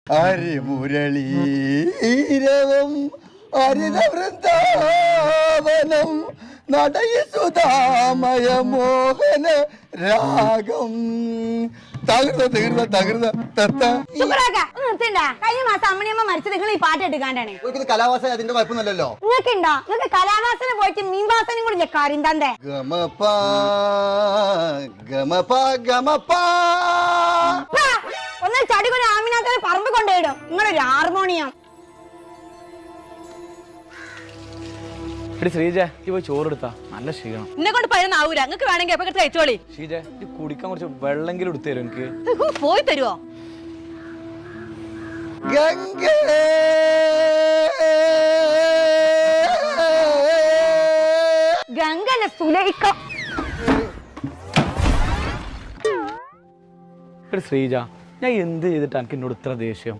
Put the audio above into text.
അരിമുരളീരവം ഹരിത വൃന്ദാവനം നടയ സുധാമയ മോഹന രാഗം തകൃത കഴിഞ്ഞ മാസം അമ്മണിയമ്മ മരിച്ചത് നിങ്ങൾ ഈ പാട്ട് എടുക്കാണ്ടാണ്. കലാവാസന അതിന്റെ കുഴപ്പമൊന്നുമല്ലല്ലോ. നിങ്ങൾക്കുണ്ടോ? നിങ്ങൾക്ക് കലാവാസന പോയിട്ട് മീൻവാസനും കൂടി കാര്യം തന്നെ. ഒന്നും ചടികൊരു ആമിനാഥനെ പറമ്പ് കൊണ്ടുപോയിടും. നിങ്ങളൊരു ഹാർമോണിയം. ശ്രീജ പോയി ചോറെടുത്താ നല്ല ക്ഷീണം. എന്നെ കൊണ്ട് പഴുന്നാവൂല. നിങ്ങൾക്ക് വേണമെങ്കിൽ അപ്പൊ കഴിച്ചോളി. ശ്രീജ കുടിക്കാൻ കുറച്ച് വെള്ളെങ്കിലും എടുത്തു തരും എനിക്ക്. പോയി തരുവോ? ഗംഗന സുലൈഖ. ശ്രീജ ഞാൻ എന്ത് ചെയ്തിട്ടാ എനിക്ക് എന്നോട് ഇത്ര ദേഷ്യം?